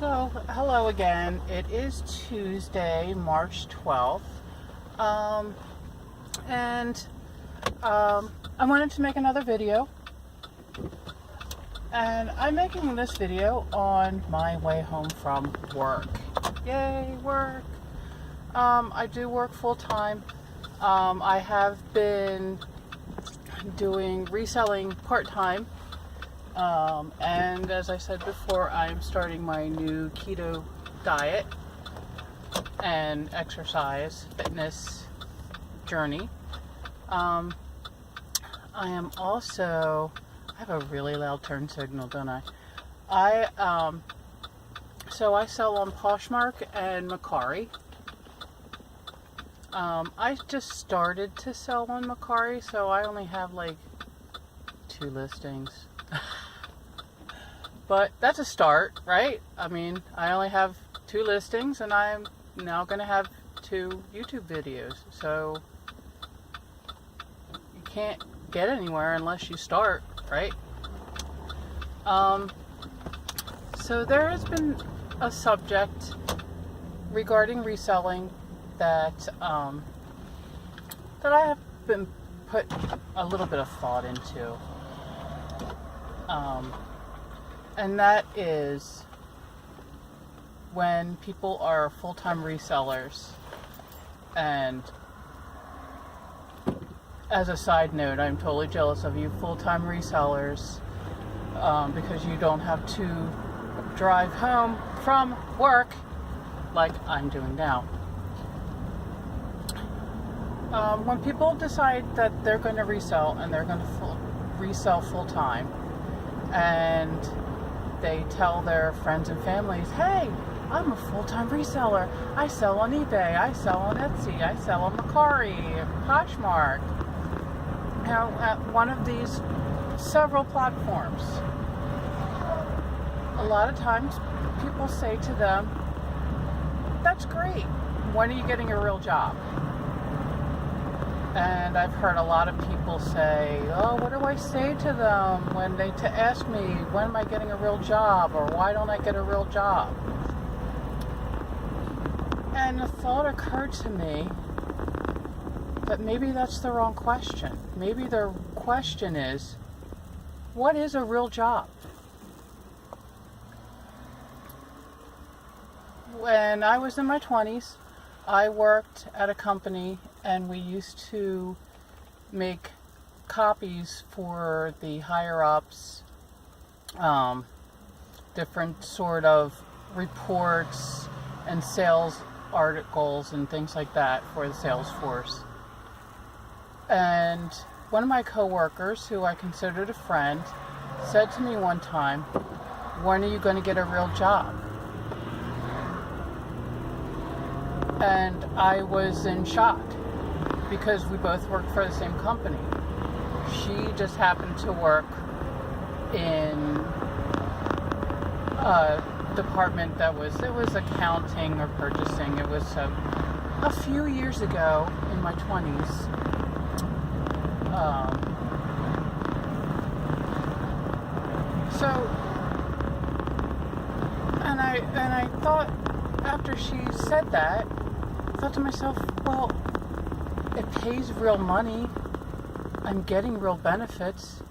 So, hello again. It is Tuesday, March 12th. And I wanted to make another video. And I'm making this video on my way home from work. Yay, work! I do work full-time. I have been doing reselling part-time. And as I said before, I'm starting my new keto diet and exercise fitness journey. I am also, I have a really loud turn signal, don't I? So I sell on Poshmark and Mercari. I just started to sell on Mercari, so I only have like 2 listings. But that's a start, right? I mean, I only have 2 listings and I'm now going to have 2 YouTube videos. So you can't get anywhere unless you start, right? So there has been a subject regarding reselling that that I have been put a little bit of thought into. And that is when people are full-time resellers. And as a side note, I'm totally jealous of you full-time resellers because you don't have to drive home from work like I'm doing now. When people decide that they're going to resell and they're going to resell full-time, and they tell their friends and families, hey, I'm a full-time reseller. I sell on eBay, I sell on Etsy, I sell on Mercari, Poshmark. You know, at one of these several platforms. A lot of times people say to them, that's great. When are you getting a real job? And I've heard a lot of people say, oh, what do I say to them when they ask me, when am I getting a real job? Or why don't I get a real job? And the thought occurred to me that maybe that's the wrong question. Maybe the question is, what is a real job? When I was in my 20s, I worked at a company and we used to make copies for the higher-ups, different sort of reports and sales articles and things like that for the sales force. And one of my coworkers, who I considered a friend, said to me one time, when are you going to get a real job? And I was in shock because we both worked for the same company. She just happened to work in a department that was accounting or purchasing. It was a few years ago in my 20s. And I thought, after she said that, I thought to myself, well, it pays real money. I'm getting real benefits.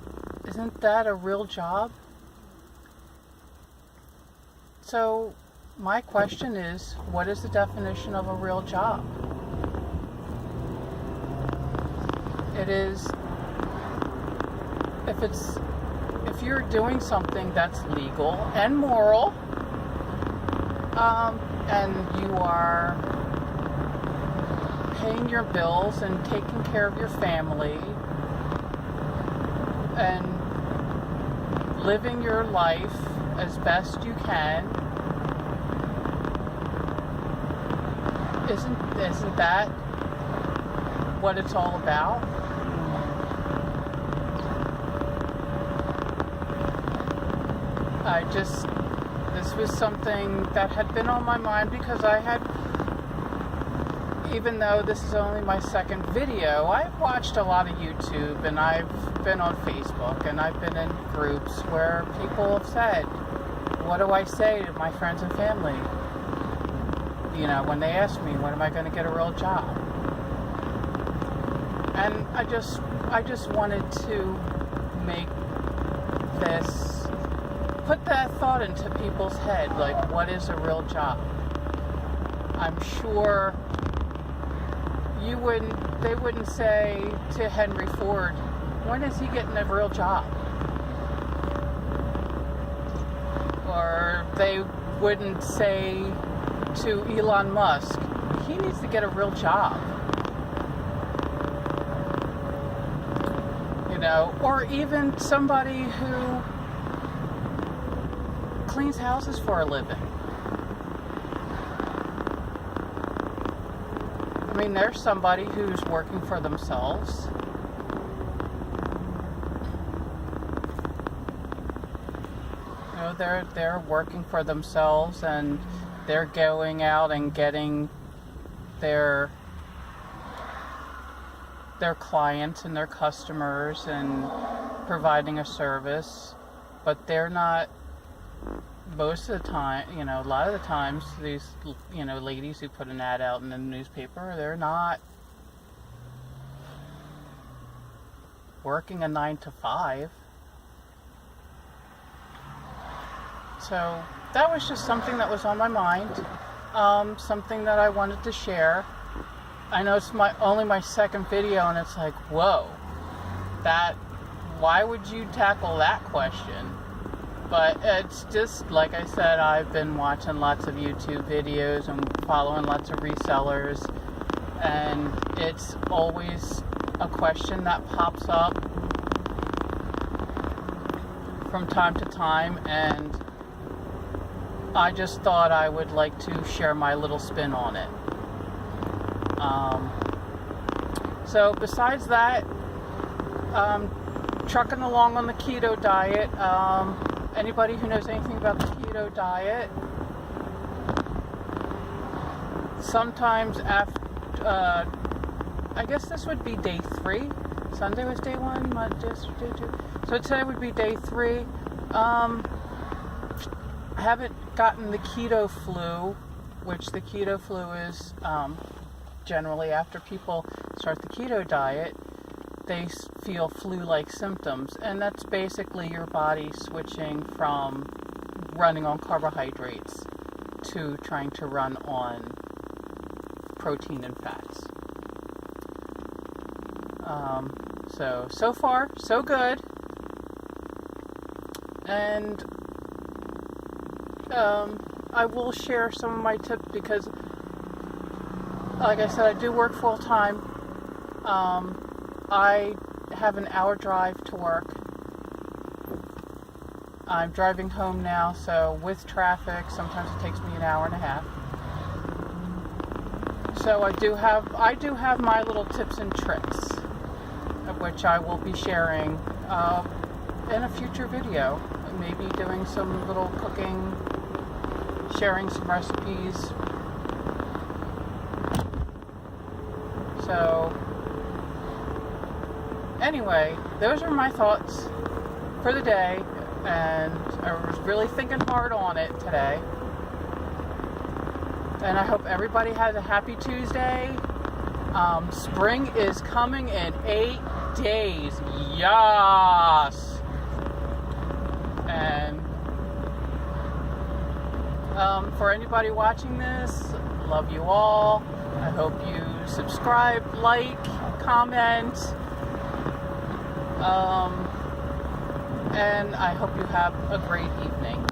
Isn't that a real job? So my question is, what is the definition of a real job? It is, if you're doing something that's legal and moral, and you are paying your bills and taking care of your family and living your life as best you can, isn't that what it's all about? This was something that had been on my mind because I had, even though this is only my 2nd video, I've watched a lot of YouTube and I've been on Facebook and I've been in groups where people have said, What do I say to my friends and family? You know, when they ask me, when am I going to get a real job? And I just wanted to make this, put that thought into people's head, like, what is a real job? I'm sure they wouldn't say to Henry Ford, when is he getting a real job? Or they wouldn't say to Elon Musk, he needs to get a real job. You know, or even somebody who cleans houses for a living. I mean, there's somebody who's working for themselves. You know, they're working for themselves, and they're going out and getting their clients and their customers and providing a service, but they're not, most of the time, you know, a lot of the times, these, you know, ladies who put an ad out in the newspaper, they're not working a 9 to 5. So that was just something that was on my mind, something that I wanted to share. I know it's only my second video, and it's like, whoa, why would you tackle that question? But it's just, like I said, I've been watching lots of YouTube videos and following lots of resellers, and it's always a question that pops up from time to time, and I just thought I would like to share my little spin on it. So besides that, trucking along on the keto diet. Anybody who knows anything about the keto diet, sometimes after, I guess this would be day 3. Sunday was day 1, Monday was day 2. So today would be day 3. I haven't gotten the keto flu, which the keto flu is generally after people start the keto diet, they feel flu-like symptoms, and that's basically your body switching from running on carbohydrates to trying to run on protein and fats. So far, so good. And I will share some of my tips because, like I said, I do work full-time. I have an hour drive to work. I'm driving home now, so with traffic, sometimes it takes me an hour and a half. So I do have my little tips and tricks, of which I will be sharing in a future video. Maybe doing some little cooking, sharing some recipes. So anyway, those are my thoughts for the day, and I was really thinking hard on it today. And I hope everybody has a happy Tuesday. Spring is coming in 8 days. Yes! And for anybody watching this, love you all. I hope you subscribe, like, comment. And I hope you have a great evening.